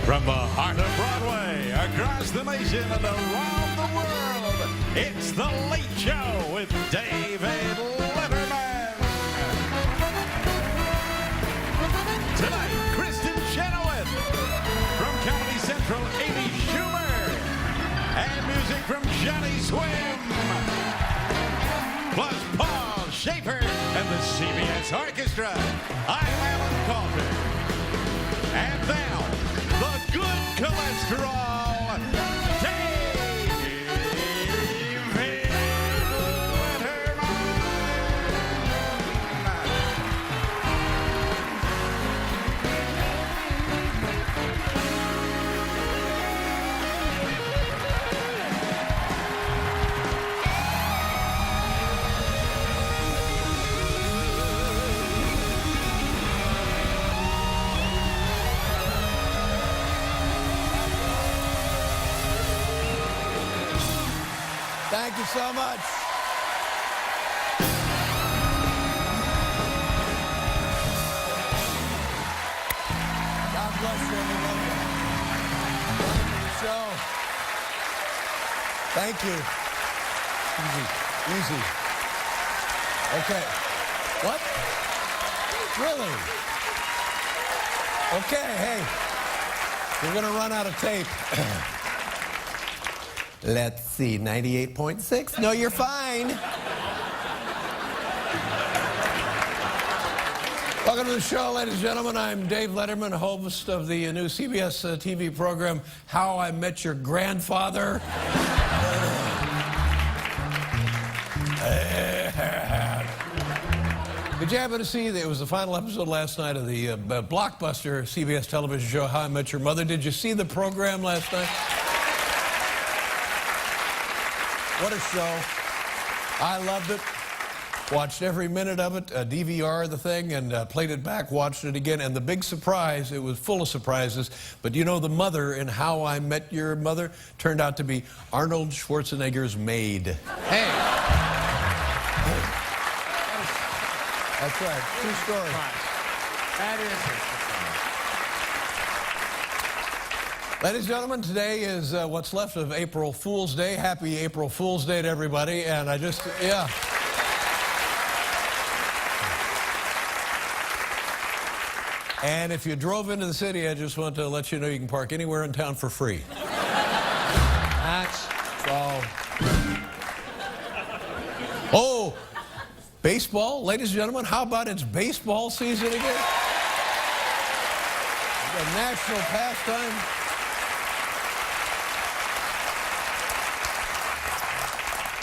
From the heart of Broadway, across the nation and around the world, it's The Late Show with David Letterman. Tonight, Kristen Chenoweth. From Comedy Central, Amy Schumer. And music from Johnny Swim. Plus Paul Schaefer and the CBS Orchestra. I'm Alan Calder. And now, the good cholesterol, David Thank you so much. God bless you, everybody. Welcome to the show. Thank you. Easy. Okay. What? Really? Okay, hey. We're going to run out of tape. Let's see, 98.6. No, you're fine. Welcome to the show, ladies and gentlemen. I'm Dave Letterman, host of the new CBS TV program, How I Met Your Grandfather. Did you happen to see that it was the final episode last night of the blockbuster CBS television show, How I Met Your Mother? Did you see the program last night? What a show. I loved it. Watched every minute of it, DVR the thing, and played it back, watched it again. And the big surprise, it was full of surprises, but you know the mother in How I Met Your Mother turned out to be Arnold Schwarzenegger's maid. Hey. That's right. True story. That is it. Ladies and gentlemen, today is what's left of April Fool's Day. Happy April Fool's Day to everybody. And I just, yeah. And if you drove into the city, I just want to let you know you can park anywhere in town for free. That's all. Oh, baseball, ladies and gentlemen, how about it's baseball season again? A national pastime.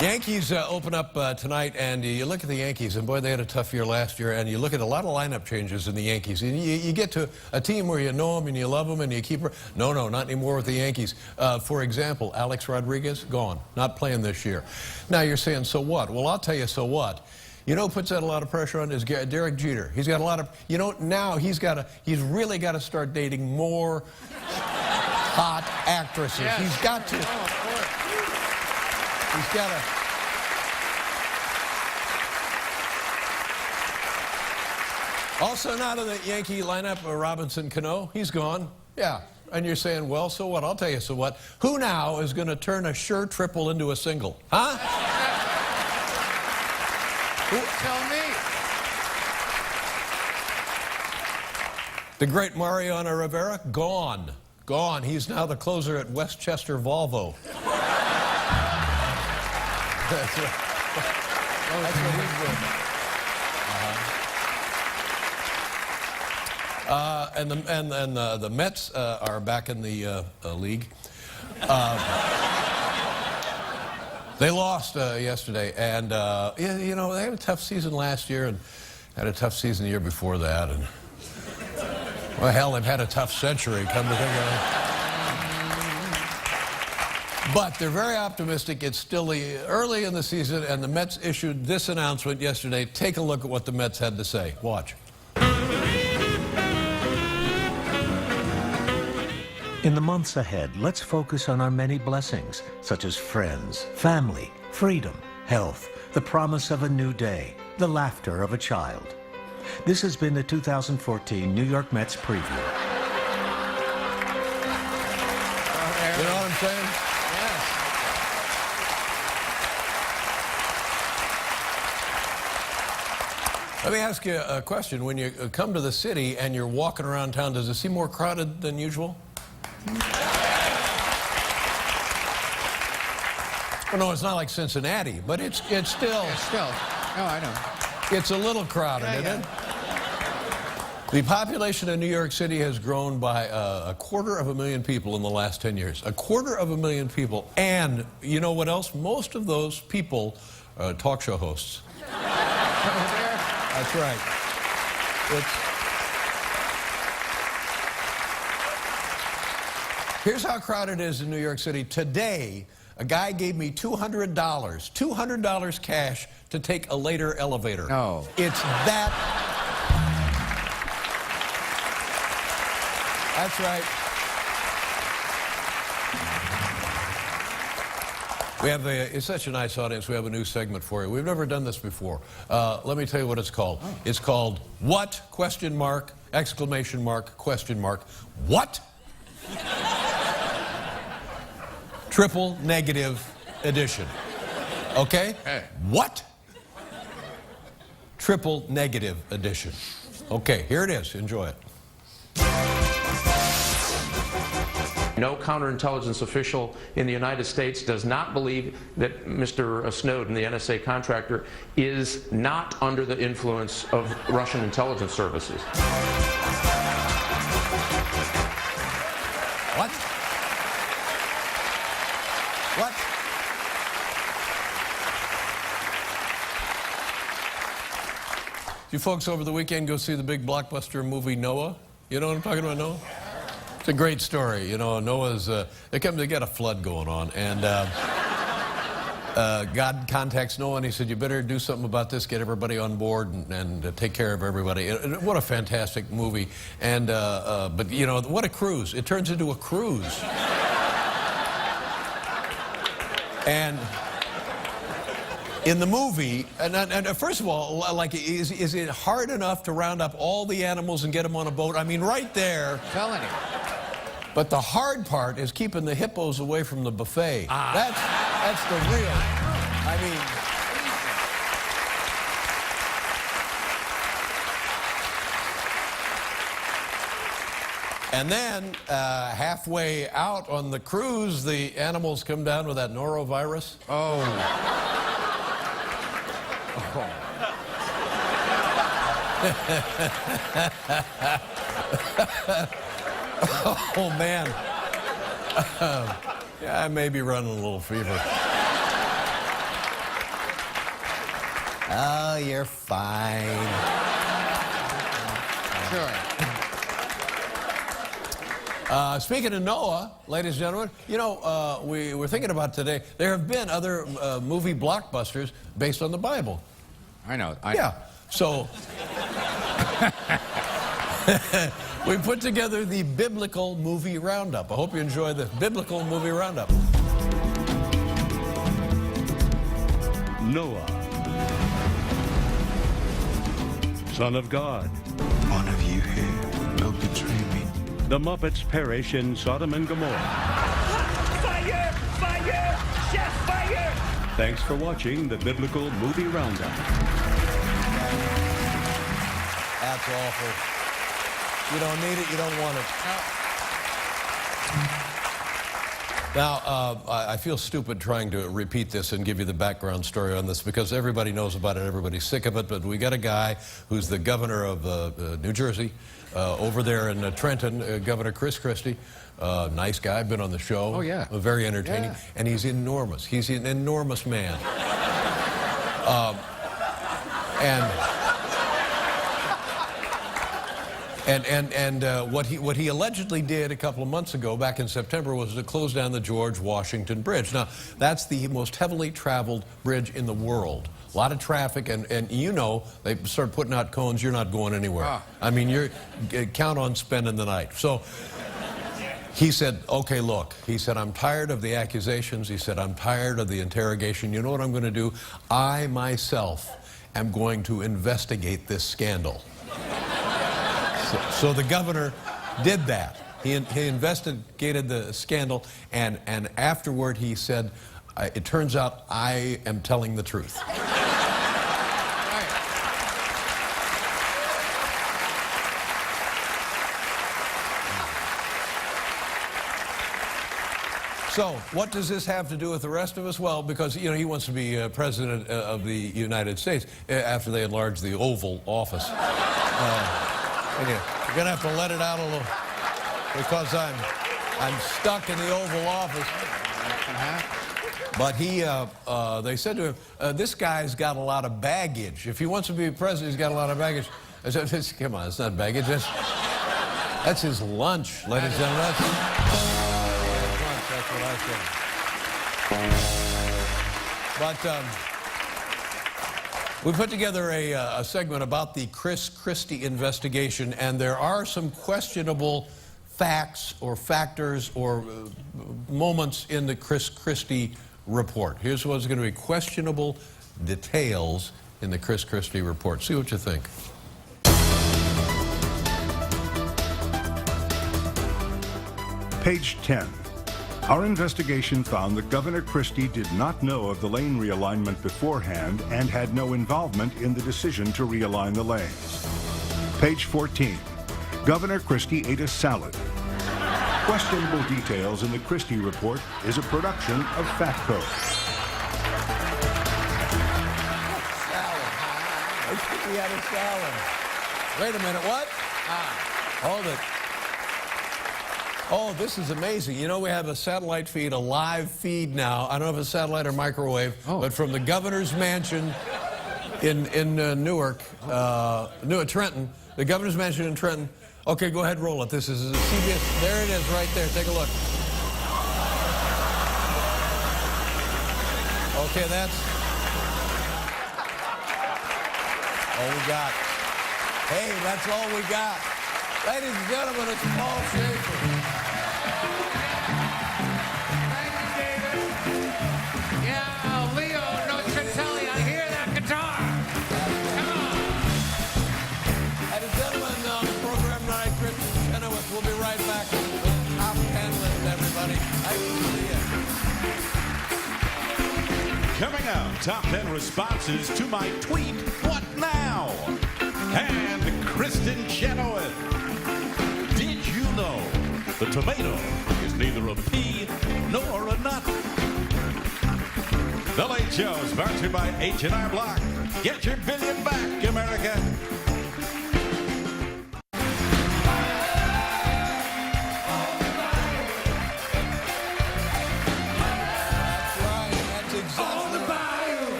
Yankees open up tonight, and you look at the Yankees, and boy, they had a tough year last year, and you look at a lot of lineup changes in the Yankees, and you get to a team where you know them and you love them and you keep... No, not anymore with the Yankees. For example, Alex Rodriguez, gone, not playing this year. Now you're saying, so what? Well, I'll tell you, so what? You know who puts that a lot of pressure on is Derek Jeter. He's got a lot of... You know, now he's really got to start dating more hot actresses. Yes. He's got to... Oh, of course. He's got to... Also not in the Yankee lineup, Robinson Cano. He's gone. Yeah. And you're saying, well, so what? I'll tell you, so what? Who now is going to turn a sure triple into a single? Huh? Tell me. The great Mariano Rivera, gone. Gone. He's now the closer at Westchester Volvo. That's what he's doing. And the Mets are back in the league. They lost yesterday, and you know, they had a tough season last year, and had a tough season the year before that, and well, hell, they've had a tough century, come to think of it. But they're very optimistic. It's still early in the season, and the Mets issued this announcement yesterday. Take a look at what the Mets had to say. Watch. In the months ahead, let's focus on our many blessings, such as friends, family, freedom, health, the promise of a new day, the laughter of a child. This has been the 2014 New York Mets preview. saying? Yes. Let me ask you a question. When you come to the city and you're walking around town, does it seem more crowded than usual? Well, no, it's not like Cincinnati, but it's still, Still. No, I know. it's a little crowded, Yeah, isn't it? The population of New York City has grown by 250,000 people in the last 10 years. 250,000 people. And you know what else? Most of those people are talk show hosts. That's right. Here's how crowded it is in New York City. Today, a guy gave me $200 cash to take a later elevator. No. It's that. That's right. We have it's such a nice audience. We have a new segment for you. We've never done this before. Let me tell you what it's called. Oh. It's called What? Question mark, exclamation mark, question mark. What? Triple negative edition. Okay? Hey. What? Triple negative edition. Okay, here it is. Enjoy it. No counterintelligence official in the United States does not believe that Mr. Snowden, the NSA contractor, is not under the influence of Russian intelligence services. What? What? You folks over the weekend go see the big blockbuster movie Noah? You know what I'm talking about, Noah? It's a great story. You know, Noah's, they got a flood going on, and God contacts Noah, and he said, you better do something about this, get everybody on board, and take care of everybody. What a fantastic movie. And, but, you know, what a cruise. It turns into a cruise. And in the movie, and first of all, like, is it hard enough to round up all the animals and get them on a boat? I mean, right there. I'm telling you. But the hard part is keeping the hippos away from the buffet. That's the real. I mean. And then halfway out on the cruise, the animals come down with that norovirus. Oh. Oh, man. Yeah, I may be running a little fever. Oh, you're fine. Sure. Speaking of Noah, ladies and gentlemen, you know, we were thinking about today, there have been other movie blockbusters based on the Bible. I know. Yeah. So we put together the Biblical Movie Roundup. I hope you enjoy the Biblical Movie Roundup. Noah, son of God. One of you here will betray me. The Muppets perish in Sodom and Gomorrah. Fire! Fire! Chef, fire! Thanks for watching the Biblical Movie Roundup. That's awful. You don't need it, you don't want it. Now, I feel stupid trying to repeat this and give you the background story on this because everybody knows about it, everybody's sick of it, but we got a guy who's the governor of New Jersey, over there in Trenton, Governor Chris Christie. Nice guy, been on the show. Oh, yeah. Very entertaining. Yeah. And he's enormous. He's an enormous man. And what he allegedly did a couple of months ago, back in September, was to close down the George Washington Bridge. Now, that's the most heavily traveled bridge in the world. A lot of traffic, and you know, they start putting out cones, you're not going anywhere. Ah. I mean, you're count on spending the night. So he said, okay, look, he said, I'm tired of the accusations. He said, I'm tired of the interrogation. You know what I'm going to do? I myself am going to investigate this scandal. So the governor did that. He investigated the scandal, and afterward he said, it turns out I am telling the truth. So, what does this have to do with the rest of us? Well, because, you know, he wants to be president of the United States after they enlarge the Oval Office. And you're going to have to let it out a little, because I'm stuck in the Oval Office. But they said to him, this guy's got a lot of baggage. If he wants to be president, he's got a lot of baggage. I said, come on, it's not baggage. That's his lunch, ladies and gentlemen. That's what I said. But we put together a segment about the Chris Christie investigation, and there are some questionable facts or factors or moments in the Chris Christie report. Here's what's going to be questionable details in the Chris Christie report. See what you think. Page 10. Our investigation found that Governor Christie did not know of the lane realignment beforehand and had no involvement in the decision to realign the lanes. Page 14. Governor Christie ate a salad. Questionable details in the Christie report is a production of FACTCO. Salad. I think he had a salad. Wait a minute, what? Hold it. Oh, this is amazing. You know, we have a satellite feed, a live feed now. I don't know if it's satellite or microwave, but from the governor's mansion in Newark, Trenton, the governor's mansion in Trenton. Okay, go ahead, roll it. This is a CBS. There it is, right there. Take a look. Okay, that's all we got. Hey, that's all we got. Ladies and gentlemen, it's Paul Schaefer. Thank you, David. Yeah, Leo Nocitelli, I hear that guitar. Come on. Ladies and gentlemen, on the program tonight, Chris Chenoweth. We'll be right back with the top 10 list, everybody. Nice to see you. Coming up, top 10 responses to my tweet, What Now? And Kristen Chenoweth. Did you know the tomato is neither a pea nor a nut? The Late Show is brought to you by H&R Block. Get your billion back, America.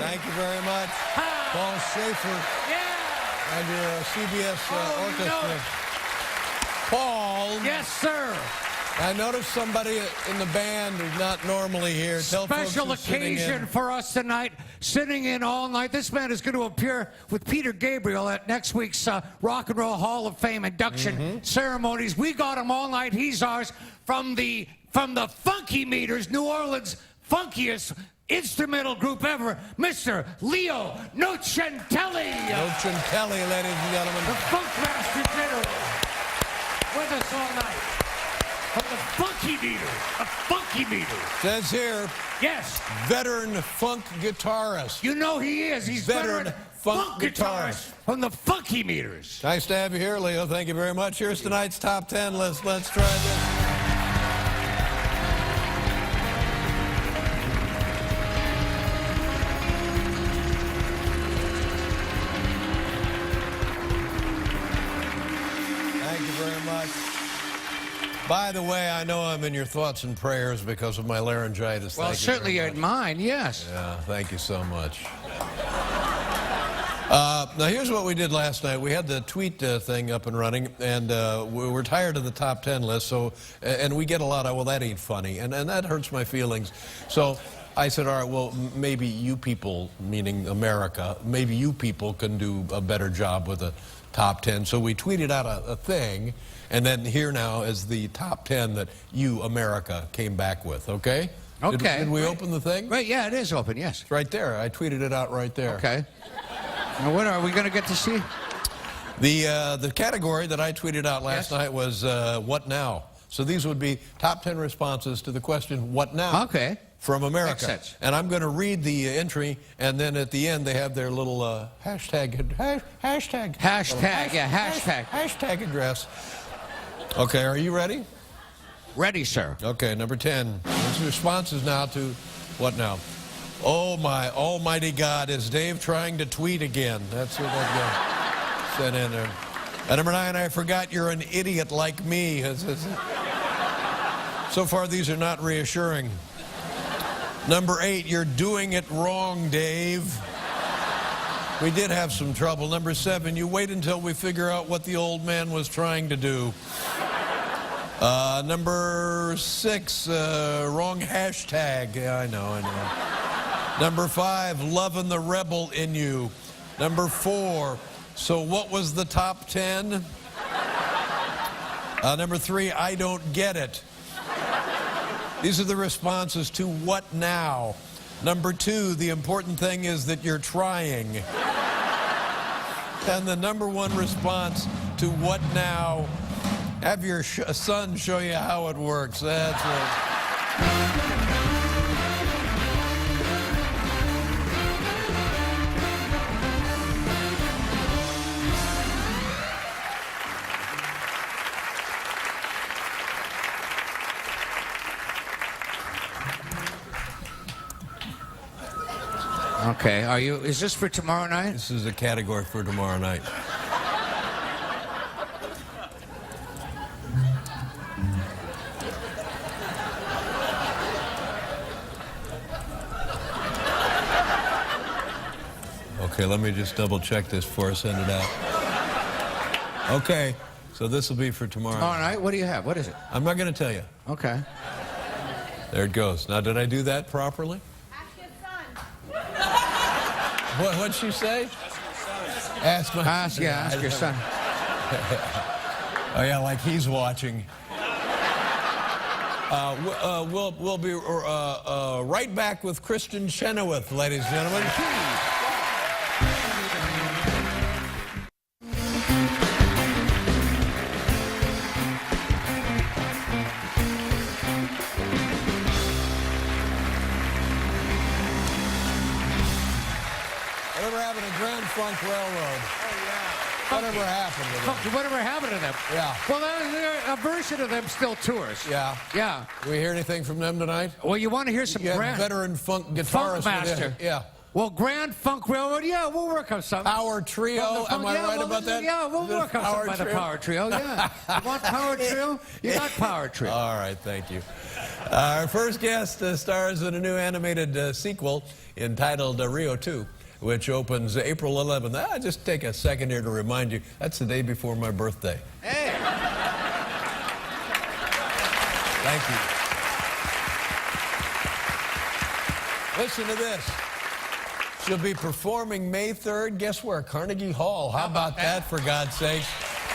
Thank you very much. Paul Schaefer and your CBS orchestra. No. Paul. Yes, sir. I noticed somebody in the band who's not normally here. Tell Special folks who's sitting occasion in. for us tonight, sitting in all night. This man is going to appear with Peter Gabriel at next week's Rock and Roll Hall of Fame induction ceremonies. We got him all night. He's ours from the Funky Meters, New Orleans' funkiest instrumental group ever, Mr. Leo Nocitelli. Nocitelli, ladies and gentlemen. The Funkmaster General with us all night. From the Funky Meters, a Funky Meters. Says here, Yes. veteran funk guitarist. You know he is. He's Veteran funk guitarist. from the Funky Meters. Nice to have you here, Leo. Thank you very much. Here's tonight's top 10 list. Let's try this. Thank you very much. By the way, I know I'm in your thoughts and prayers because of my laryngitis. Well, Thank you certainly very in much. mine, yes. Yeah, thank you so much. Now, here's what we did last night. We had the tweet thing up and running, and we're tired of the top 10 list, so, and we get a lot of, well, that ain't funny, and that hurts my feelings. So I said, all right, well, maybe you people, meaning America, maybe you people can do a better job with the top 10. So we tweeted out a thing, and then here now is the top 10 that you, America, came back with, okay? Okay. Did we open the thing? Right, yeah, it is open, yes. It's right there. I tweeted it out right there. Okay. Now, what are we going to get to see? The category that I tweeted out last night was What Now? So these would be top 10 responses to the question, what now? Okay. From America. Makes sense. And I'm going to read the entry, and then at the end they have their little hashtag address. Okay, are you ready? Ready, sir. Okay, number 10. This responses now to what now? Oh my almighty God, is Dave trying to tweet again? That's what that sent in there. And number 9, I forgot you're an idiot like me. So far, these are not reassuring. Number 8, you're doing it wrong, Dave. We did have some trouble. Number 7, you wait until we figure out what the old man was trying to do. Number 6, wrong hashtag. Yeah, I know. Number 5, loving the rebel in you. Number 4, so what was the top 10? Number 3, I don't get it. These are the responses to what now? Number 2, the important thing is that you're trying. And the number 1 response to what now? Have your son show you how it works. That's it. Okay, is this for tomorrow night? This is a category for tomorrow night. Okay, let me just double check this before I send it out. Okay, so this will be for tomorrow. Tomorrow night? What do you have? What is it? I'm not going to tell you. Okay. There it goes. Now, did I do that properly? What'd she say? Ask your son. Oh yeah, like he's watching. We'll be right back with Kristen Chenoweth, ladies and gentlemen. Whatever happened to Grand Funk Railroad? Oh, yeah. Whatever happened to them? Whatever happened to them? Yeah. Well, a version of them still tours. Yeah. Yeah. Do we hear anything from them tonight? Well, you want to hear some You grand... veteran funk guitarist. Funk master. Yeah. Well, Grand Funk Railroad, yeah, we'll work on something. Power Trio, am I right about that? Yeah, we'll work on something by the Power Trio, yeah. You want Power Trio? You got Power Trio. All right, thank you. Our first guest stars in a new animated sequel entitled Rio 2, which opens April 11th. Just take a second here to remind you, that's the day before my birthday. Hey! Thank you. Listen to this. She'll be performing May 3rd. Guess where? Carnegie Hall. How about that, for God's sake?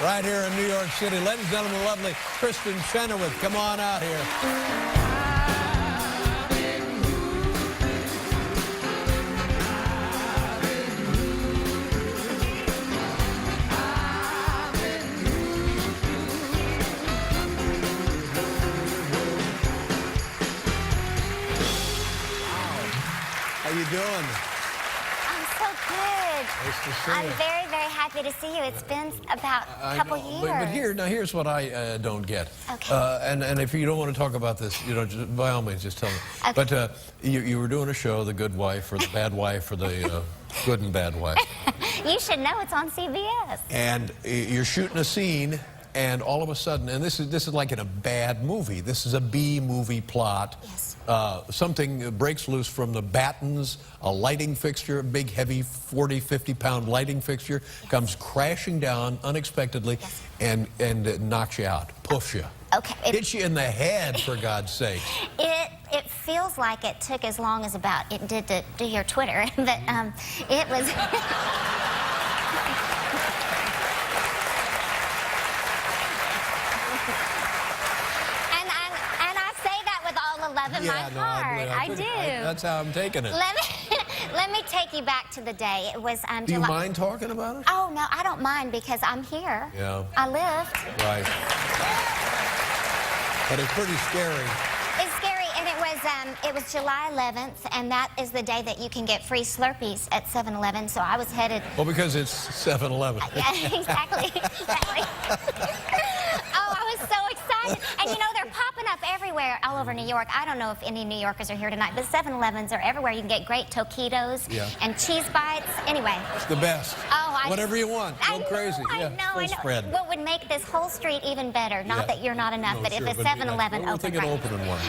Right here in New York City. Ladies and gentlemen, the lovely Kristen Chenoweth. Come on out here. How you doing? I'm so good. Nice to see I'm you. very, very happy to see you. It's been about a couple years. But here's what I don't get. Okay. And if you don't want to talk about this, just, by all means, just tell me. Okay. But you were doing a show, The Good Wife, or The Bad Wife, or The Good and Bad Wife. You should know it's on CBS. And you're shooting a scene, and all of a sudden, and this is like in a bad movie. This is a B movie plot. Yes. Something breaks loose from the battens, a lighting fixture, a big, heavy, 40, 50-pound lighting fixture, comes crashing down unexpectedly and knocks you out, puffs you. Okay. Hits you in the head, for God's sake. It feels like it took as long as about it did to do your Twitter, but it was. And I say that with all the love in my heart. I do. That's how I'm taking it. Let me take you back to the day. It was Do you mind talking about it? Oh no, I don't mind because I'm here. Yeah. I lived. Right. But it's pretty scary. It's scary, and it was July 11th, and that is the day that you can get free Slurpees at 7-Eleven. So I was headed. Well, because it's 7-Eleven. Yeah, exactly. Oh, I was so excited, and you know they're popping up everywhere all over New York. I don't know if any New Yorkers are here tonight, but 7-Elevens are everywhere. You can get great taquitos and cheese bites. Anyway. It's the best. Oh, whatever you want. Go crazy. I know. Spread. What would make this whole street even better? Not that you're not enough, but if a 7-Eleven opened right. Open one.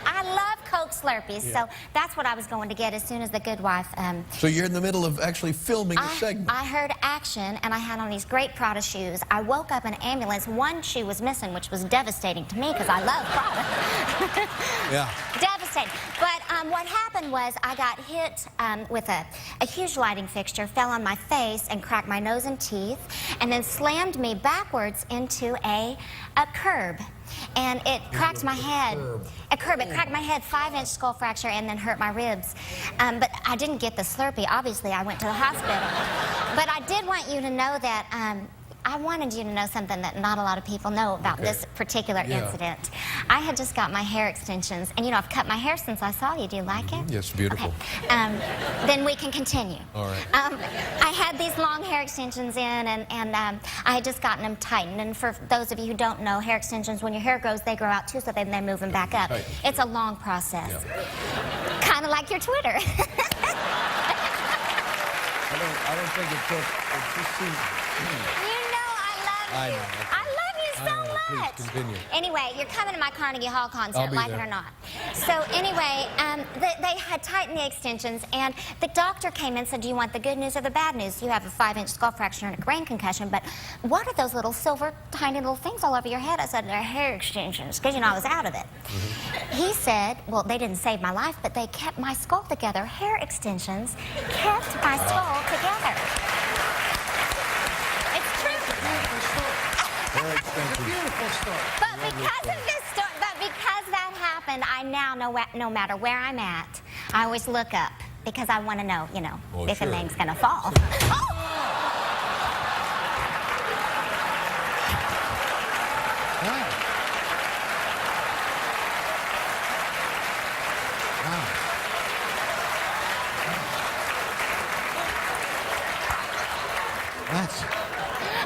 I love Coke Slurpees, so that's what I was going to get as soon as The Good Wife. So you're in the middle of actually filming a segment. I heard action, and I had on these great Prada shoes. I woke up in an ambulance. One shoe was missing, which was devastating to me because I love Prada. Yeah. Devastating. But what happened was I got hit with a huge lighting fixture, fell on my face, and cracked my nose and teeth, and then slammed me backwards into a curb. And it cracked my head. A curb. It cracked my head, 5-inch skull fracture, and then hurt my ribs. But I didn't get the Slurpee. Obviously, I went to the hospital. But I did want you to know that I wanted you to know something that not a lot of people know about this particular incident. I had just got my hair extensions, and you know, I've cut my hair since I saw you. Do you like it? Yes, beautiful. Okay. Then we can continue. All right. I had these long hair extensions in, and I had just gotten them tightened. And for those of you who don't know, hair extensions, when your hair grows, they grow out too, so then they move them back up. Right. It's a long process. Kind of like your Twitter. I don't think it took. It just seemed. I love you so much. Please continue. Anyway, you're coming to my Carnegie Hall concert, I'll be like there. it or not. So anyway, they had tightened the extensions, and the doctor came in and said, do you want the good news or the bad news? You have a 5-inch skull fracture and a brain concussion, but what are those little silver, tiny little things all over your head? I said, they're hair extensions, because, you know, I was out of it. He said, well, they didn't save my life, but they kept my skull together. Hair extensions kept my skull together. Beautiful story. But because of this story, because that happened, I now know no matter where I'm at, I always look up because I want to know, you know, if a name's gonna fall.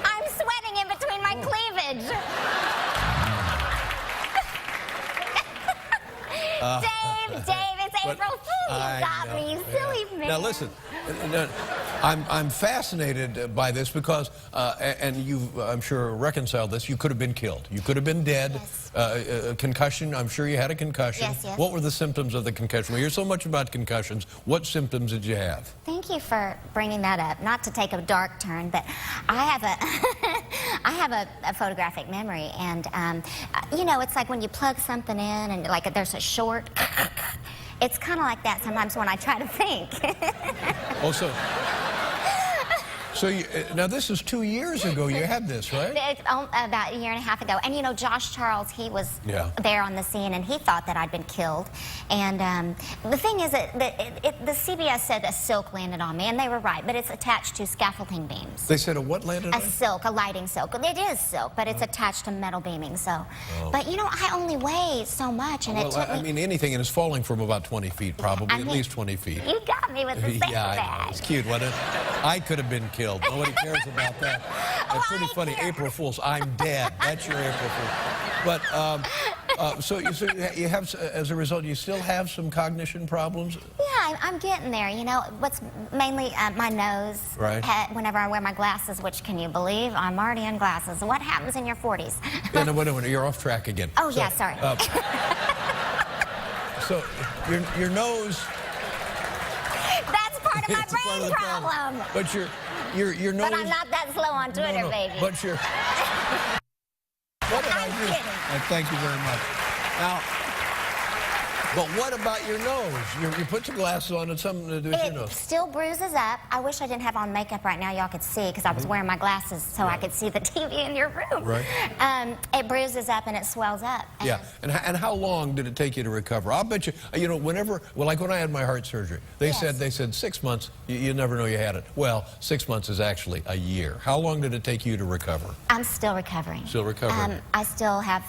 I'm sweating in between my cleavage. Dave, it's April Fool's. You got me, you silly man. Now listen, I'm fascinated by this because, and you've, I'm sure, reconciled this. You could have been killed. You could have been dead. Yes. A concussion. I'm sure you had a concussion. Yes, yes. What were the symptoms of the concussion? We hear so much about concussions. What symptoms did you have? Thank you for bringing that up. Not to take a dark turn, but I have I have a photographic memory, and you know, it's like when you plug something in and like there's a short. It's kind of like that sometimes when I try to think. Also. So now this is 2 years ago you had this, right? It's about a year and a half ago. And you know, Josh Charles, he was there on the scene, and he thought that I'd been killed. And the thing is that the CBS said a silk landed on me, and they were right, but it's attached to scaffolding beams. They said a what landed on A you? silk, a lighting silk. It is silk, but it's attached to metal beaming, so. But you know, I only weigh so much, and it took me... I mean, anything, and it's falling from about 20 feet, probably, at least 20 feet. You got me with the same Yeah, I know. bag. It's cute, wasn't it? I could have been killed. Nobody cares about that. It's pretty funny. April Fool's. I'm dead. That's your April Fool's. But so you have, as a result, you still have some cognition problems. Yeah, I'm getting there. You know, what's mainly my nose. Right. Whenever I wear my glasses, which can you believe? I'm already in glasses. What happens in your 40s? Yeah, no, wait, you're off track again. Oh, yeah, sorry. So your nose. That's part of my It's part of brain the problem. But your nose. But I'm not that slow on Twitter, baby. But your. What did I do? kidding. Thank you very much. Now, but what about your nose? You put your glasses on, and something to do with your It nose. still bruises up. I wish I didn't have on makeup right now. Y'all could see because I was wearing my glasses so I could see the TV in your room. Right. It bruises up and it swells up. Yeah, and how long did it take you to recover? I'll bet you, you know, whenever, well, like when I had my heart surgery, they said 6 months, you never know you had it. Well, 6 months is actually a year. How long did it take you to recover? I'm still recovering. Still recovering? I still have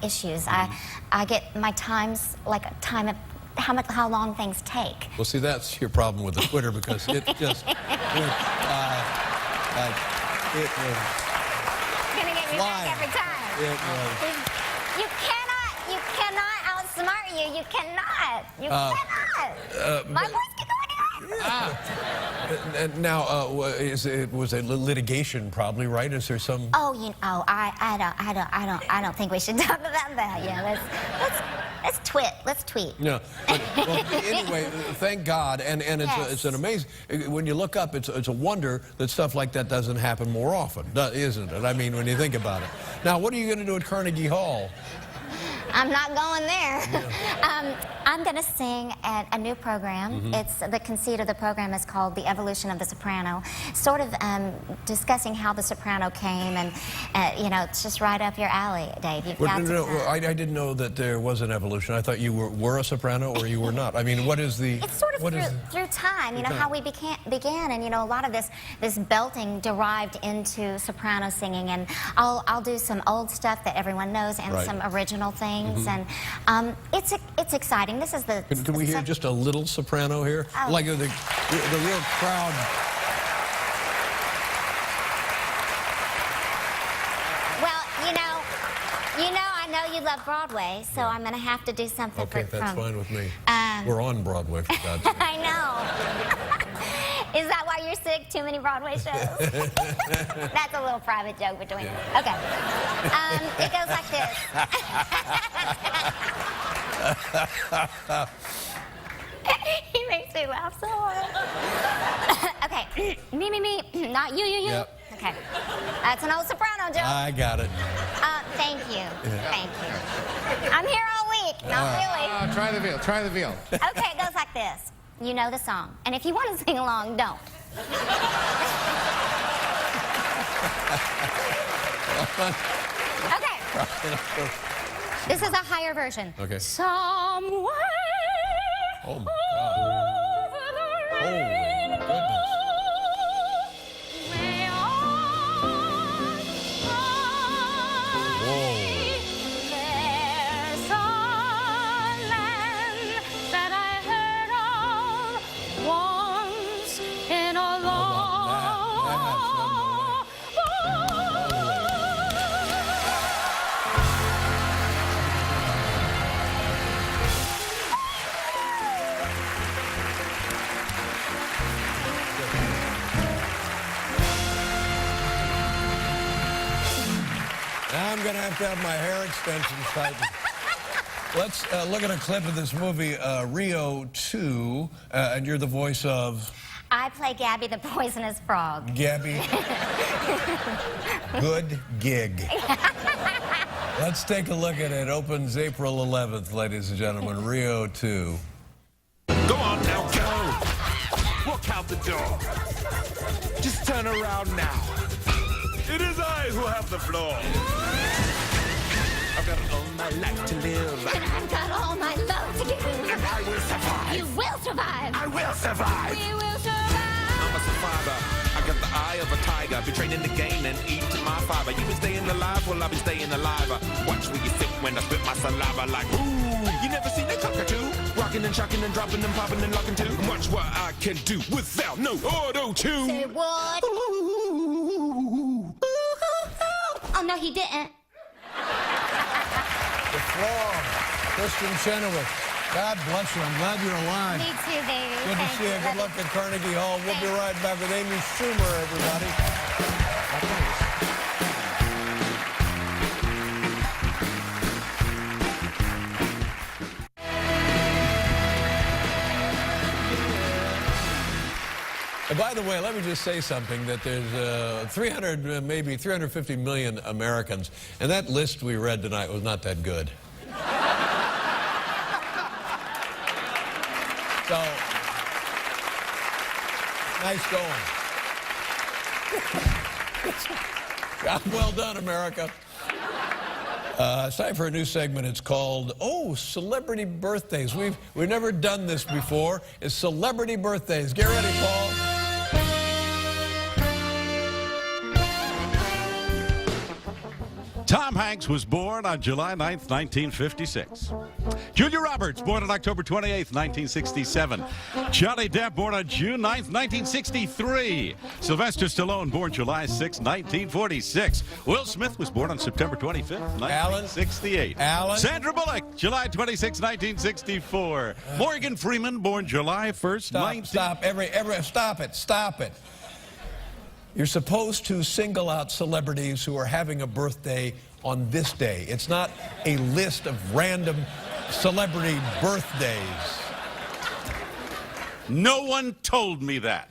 issues. I get my times, like time of how long things take. Well, see, that's your problem with the Twitter, because it just it was Gonna get me flying. back every time. It was. You cannot outsmart you. You cannot. You cannot. My voice can go anywhere. And now, was it litigation? Probably, right? Is there some? Oh, I don't think we should talk about that. Yeah, let's tweet. Let's tweet. No. But, well, anyway, thank God, and it's an amazing. When you look up, it's a wonder that stuff like that doesn't happen more often, isn't it? I mean, when you think about it. Now, what are you going to do at Carnegie Hall? I'm not going there. Yeah. I'm going to sing at a new program. It's the conceit of the program is called The Evolution of the Soprano, sort of discussing how the soprano came, and it's just right up your alley, Dave. You've got to. I didn't know that there was an evolution. I thought you were a soprano or you were not. I mean, what is the? It's sort of through time. You know how we began, and a lot of this belting derived into soprano singing, and I'll do some old stuff that everyone knows and some original things, and it's exciting. This is the. Can we hear just a little soprano here, like the real crowd? Well, I know you love Broadway, so I'm going to have to do something. Okay, that's fine with me. We're on Broadway, for God's sake. I know. Is that why you're sick? Too many Broadway shows? That's a little private joke between us. Okay. It goes like this. He makes me laugh so hard. Okay. Me. Not you. Yep. Okay. That's an old soprano joke. I got it. Thank you. Thank you. I'm here all week. Not really. Try the veal. Try the veal. Okay, it goes like this. You know the song. And if you want to sing along, don't. Okay. This is a higher version. Okay. Somewhere Oh, my God. over the Holy goodness. way on Whoa. there's a land that I heard of once in a long Now I'm going to have my hair extensions tightened. Let's look at a clip of this movie, Rio 2, and you're the voice of? I play Gabby the Poisonous Frog. Gabby. Good gig. Let's take a look at it. Opens April 11th, ladies and gentlemen, Rio 2. Go on now, go. Walk out the door. Just turn around now. It is I who have the floor. I've got all my life to live. And I've got all my love to give. And I will survive. You will survive. I will survive. We will survive. I'm a survivor. I got the eye of a tiger. Be training the game and eat my fiber. You been staying alive, well, I've been staying alive. Watch where you sit when I spit my saliva like, ooh. You never seen a cockatoo? Rocking and shocking and dropping and popping and locking too. Watch what I can do without no auto-tune. Say what? Oh, no, he didn't. The floor. Kristen Chenoweth. God bless you. I'm glad you're alive. Me too, baby. Good to see you. Good luck at Carnegie Hall. We'll be right back with Amy Schumer, everybody. And by the way, let me just say something, that there's 300, maybe 350 million Americans, and that list we read tonight was not that good. So, nice going. Job well done, America. It's time for a new segment. It's called, Celebrity Birthdays. We've never done this before. It's Celebrity Birthdays. Get ready, Paul. Tom Hanks was born on July 9th, 1956. Julia Roberts, born on October 28th, 1967. Johnny Depp, born on June 9th, 1963. Sylvester Stallone, born July 6th, 1946. Will Smith was born on September 25th, 1968. Alan? Sandra Bullock, July 26th, 1964. Morgan Freeman, born July 1st, Stop it. You're supposed to single out celebrities who are having a birthday on this day. It's not a list of random celebrity birthdays. No one told me that.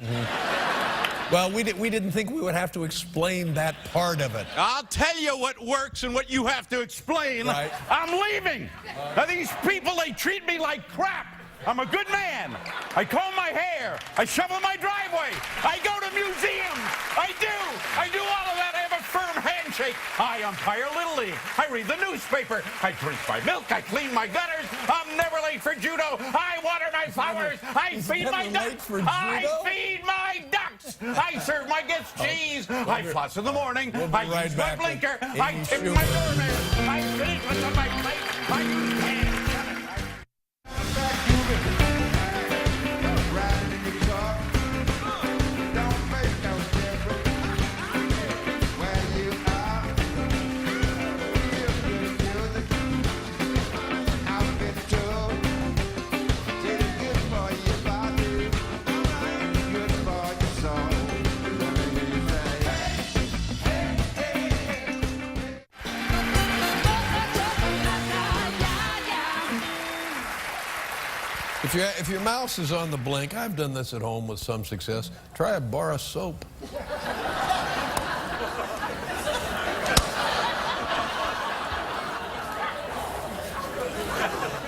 Well, we didn't think we would have to explain that part of it. I'll tell you what works and what you have to explain. Right. I'm leaving. Now, these people, they treat me like crap. I'm a good man. I comb my hair. I shovel my driveway. I go to museums. I do all of that. I have a firm handshake. I umpire Little League. I read the newspaper. I drink my milk. I clean my gutters. I'm never late for judo. I water my flowers. I feed my ducks. I feed my ducks. I serve my guests cheese. I floss in the morning. I use my blinker. I tip my doorman. I finish what's on my plate. I use hands. If your mouse is on the blink, I've done this at home with some success. Try a bar of soap.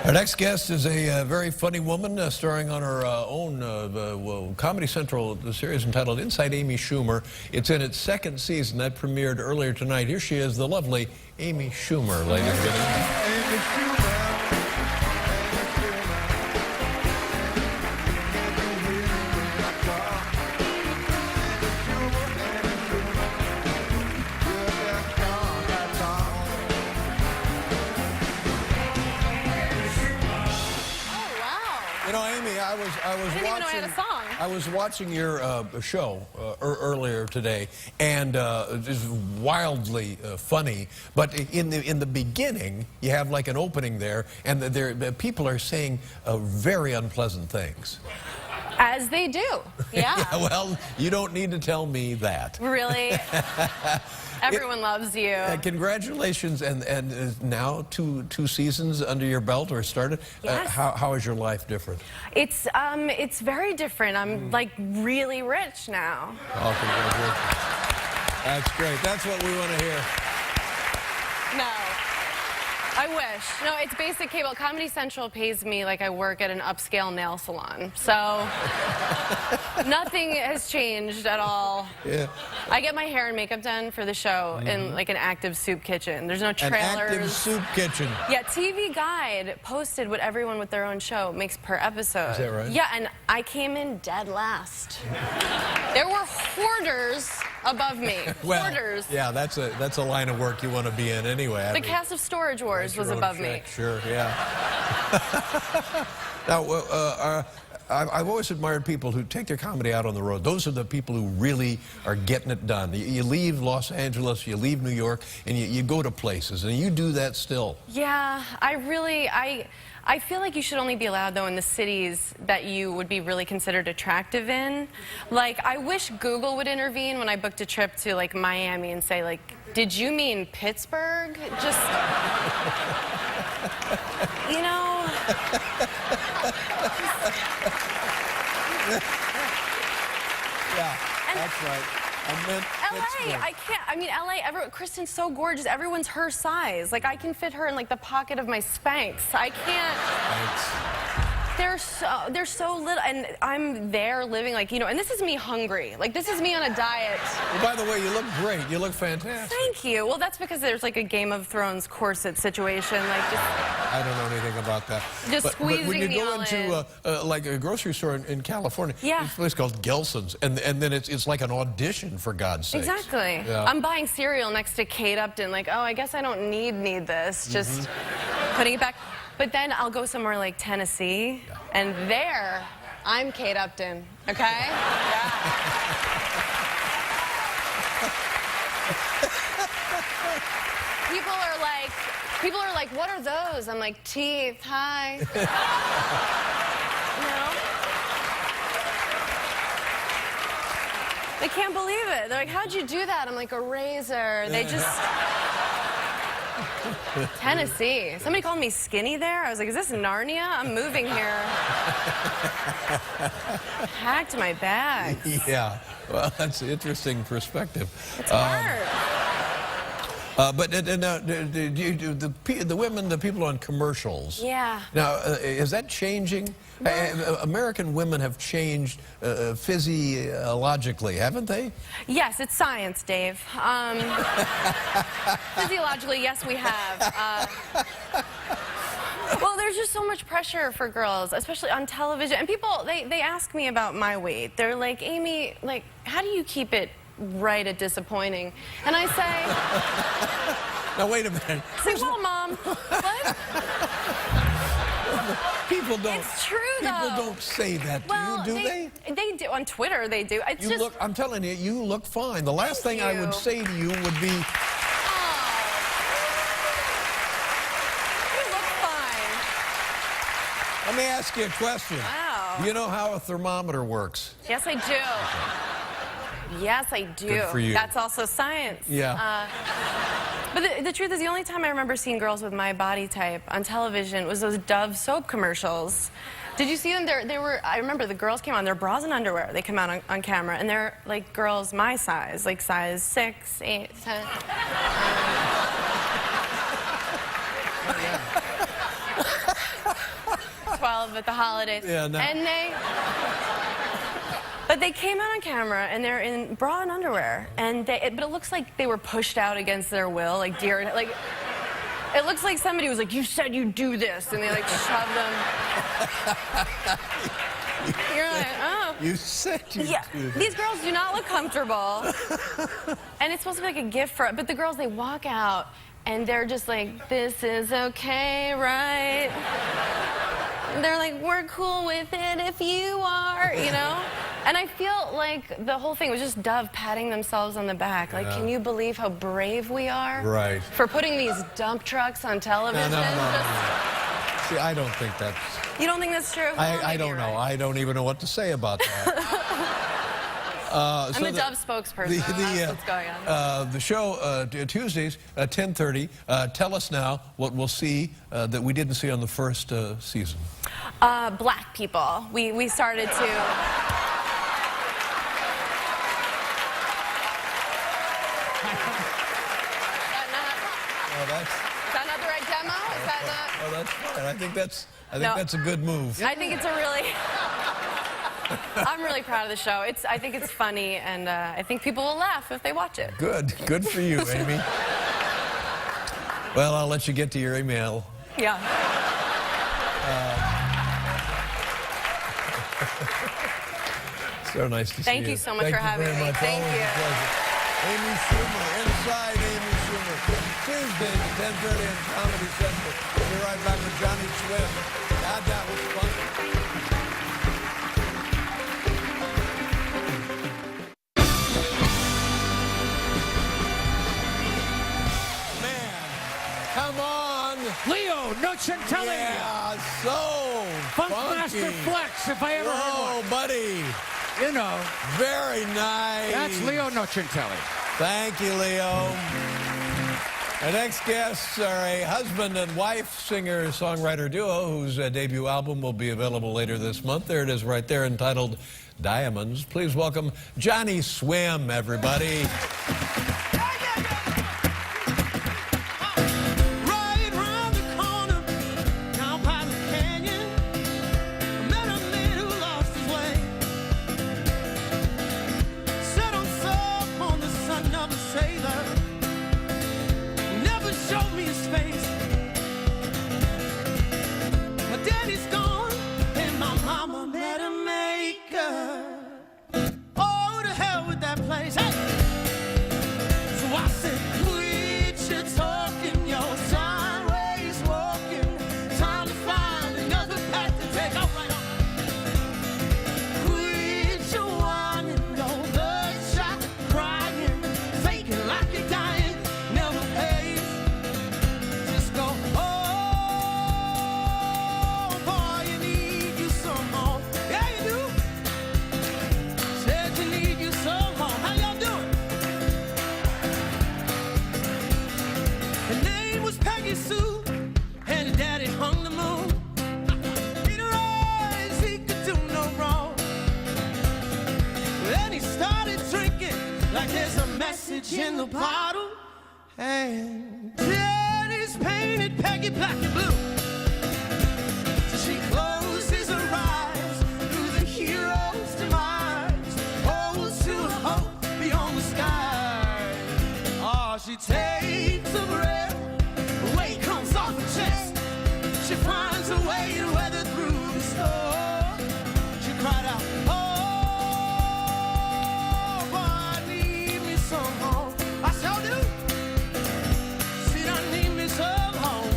Our next guest is a very funny woman starring on her own Comedy Central series entitled Inside Amy Schumer. It's in its second season. That premiered earlier tonight. Here she is, the lovely Amy Schumer, ladies and gentlemen. You know, Amy, I was watching your show earlier today, and just wildly funny. But in the beginning, you have like an opening there, and the people are saying very unpleasant things. As they do, yeah. Yeah, well, you don't need to tell me that. Really? Everyone loves you. Congratulations, and now two seasons under your belt or started. Yes. How is your life different? It's very different. I'm like really rich now. Oh, congratulations. That's great. That's what we want to hear. No. I wish. No, it's basic cable. Comedy Central pays me like I work at an upscale nail salon. So nothing has changed at all. Yeah. I get my hair and makeup done for the show in like an active soup kitchen. There's no trailers. An active soup kitchen. Yeah, TV Guide posted what everyone with their own show makes per episode. Is that right? Yeah, and I came in dead last. There were hoarders above me. Well, hoarders. yeah, that's a line of work you want to be in anyway. The cast of Storage Wars was above me. Sure, yeah. Now, I've always admired people who take their comedy out on the road. Those are the people who really are getting it done. You leave Los Angeles, you leave New York, and you go to places, and you do that still. Yeah, I feel like you should only be allowed, though, in the cities that you would be really considered attractive in. Like, I wish Google would intervene when I booked a trip to, like, Miami and say, like, did you mean Pittsburgh? Just, you know? Yeah, that's right. I meant LA, I can't, I mean, LA, Kristen's so gorgeous, everyone's her size. Like, I can fit her in, like, the pocket of my Spanx. I can't. Thanks. They're so little, and I'm there living like, you know, and this is me hungry. Like, this is me on a diet. Well, by the way, you look great. You look fantastic. Thank you. Well, that's because there's like a Game of Thrones corset situation. Like, just I don't know anything about that. Just but when squeezing you me go all into like a grocery store in California, Yeah. there's a place called Gelson's, and then it's like an audition, for God's sake. exactly. Yeah. I'm buying cereal next to Kate Upton. Like, oh, I guess I don't need this. Just putting it back. But then I'll go somewhere like Tennessee, and there, I'm Kate Upton, okay? Yeah. People are like, what are those? I'm like, teeth, hi. You know? They can't believe it. They're like, how'd you do that? I'm like, a razor. They just... Tennessee. Somebody called me skinny there. I was like, is this Narnia? I'm moving here. Packed my bag. Yeah. Well, that's an interesting perspective. It's hard. But now, do you do the women, the people on commercials? Yeah. Now, is that changing? American women have changed physiologically, haven't they? Yes, it's science, Dave. Physiologically, yes, we have. Well, there's just so much pressure for girls, especially on television. And people, they ask me about my weight. They're like, Amy, like, how do you keep it right at disappointing? And I say... Now, wait a minute. Say, well, Mom, what? People don't. It's true, People though. don't say that to you, do they? They do. On Twitter, they do. It's just... Look, I'm telling you, you look fine. The last thing I would you. say to you would be, You look fine. let me ask you a question. Wow. Do you know how a thermometer works? Yes, I do. Yes, I do. Good for you. That's also science. Yeah. But the truth is, the only time I remember seeing girls with my body type on television was those Dove soap commercials. Did you see them? They were. I remember the girls came on. They're bras and underwear. They come out on camera, and they're like girls my size, like size 6, 8, 10. 12 at the holidays. Yeah, no. And but they came out on camera, and they're in bra and underwear, and but it looks like they were pushed out against their will, like deer, like. It looks like somebody was like, you said you'd do this, and they like shoved them. You're like, oh. You said you'd do that. These girls do not look comfortable. And it's supposed to be like a gift for, but the girls, they walk out, and they're just like, this is okay, right? They're like, we're cool with it if you are, you know? And I feel like the whole thing was just Dove patting themselves on the back. Like, can you believe how brave we are? Right. For putting these dump trucks on television? No. See, I don't think that's... You don't think that's true? I don't know. I don't even know what to say about that. I'm a Dove spokesperson. That's what's going on. The show, Tuesdays, 10:30. Tell us now what we'll see that we didn't see on the first season. Black people. We started to... Oh, that's... Is that not the right demo? Is that not... Oh, that's fine. I think that's a good move. I think it's a really... I'm really proud of the show. I think it's funny, and I think people will laugh if they watch it. Good for you, Amy. Well, I'll let you get to your email. Yeah. So nice to see you. Thank you so much for having me. Thank you. Always a pleasure. Amy Schumer, Inside Amy Schumer. Tuesdays at 10:30 on Comedy Central. We'll be right back with Johnny Swim. God, that was fun. Come on! Leo Nocentelli! Yeah, so Funkmaster funky. Flex, if I ever heard Whoa, one. buddy. You know. Very nice. That's Leo Nocentelli. Thank you, Leo. Our next guests are a husband and wife singer-songwriter duo whose debut album will be available later this month. There it is right there, entitled Diamonds. Please welcome Johnny Swim, everybody. Right round the corner, down by the canyon, skies. Hey! So I said, quit your talking, you're sideways walking. Time to find another path to take. All right, all right. Quit your whining, no bloodshot crying, faking like you're dying, never pays. Just go, oh, boy, you need you some more. Yeah, you do. Said you need you some more. How y'all doing? Her name was Peggy Sue, and her daddy hung the moon. In her eyes, he could do no wrong. Then he started drinking like there's a message in the bottle. And daddy's painted Peggy black and blue. So she closes her eyes through the hero's demise. Holds to a hope beyond the sky. Oh, she takes a breath, the weight comes off her chest. She finds a way to weather through the storm. She cried out, oh, boy, I need me some home. I sure do. Said I need me some home.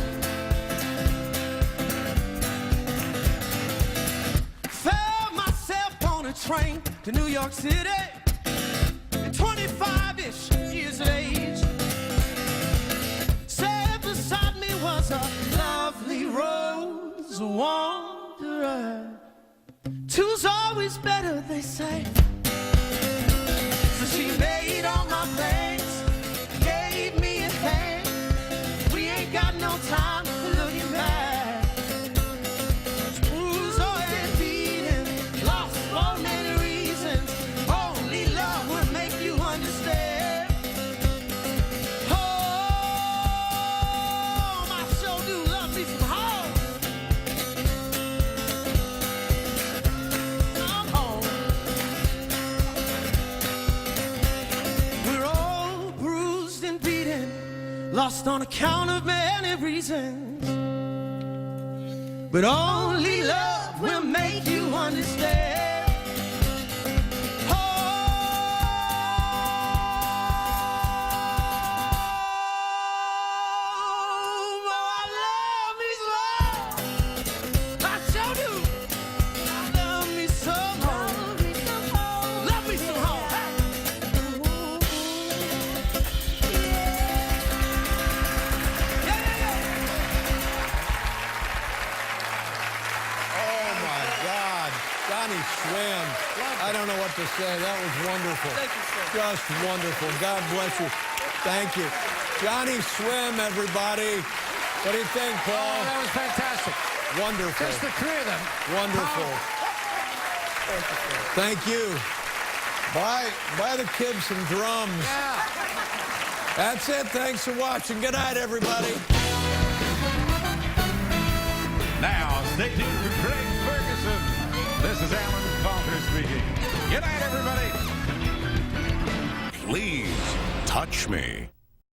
Found myself on a train to New York City at 25-ish years of age. Sat beside me was a lovely Rose Wanderer. Two's always better, they say. So she made all my plans, gave me a hand. We ain't got no time for looking back. Bruised and beaten, lost for many reasons. Only love will make you understand. Home, I sure do love me some home. Some home. We're all bruised and beaten, lost on account of many reasons. But only love will make you understand. Oh, I love me some. I sure do. I love me some home. Love me some home. Oh my God, Johnny Swim. I don't know what to say. That was wonderful. Thank you, sir. Just wonderful. God bless you. Thank you. Johnny Swim, everybody. What do you think, Paul? Oh, that was fantastic. Wonderful. Just the three of them. Wonderful. Thank you. Buy the kids some drums. Yeah. That's it. Thanks for watching. Good night, everybody. Now, stay tuned for Craig Ferguson. This is Alan Falter speaking. Good night, everybody. Please touch me.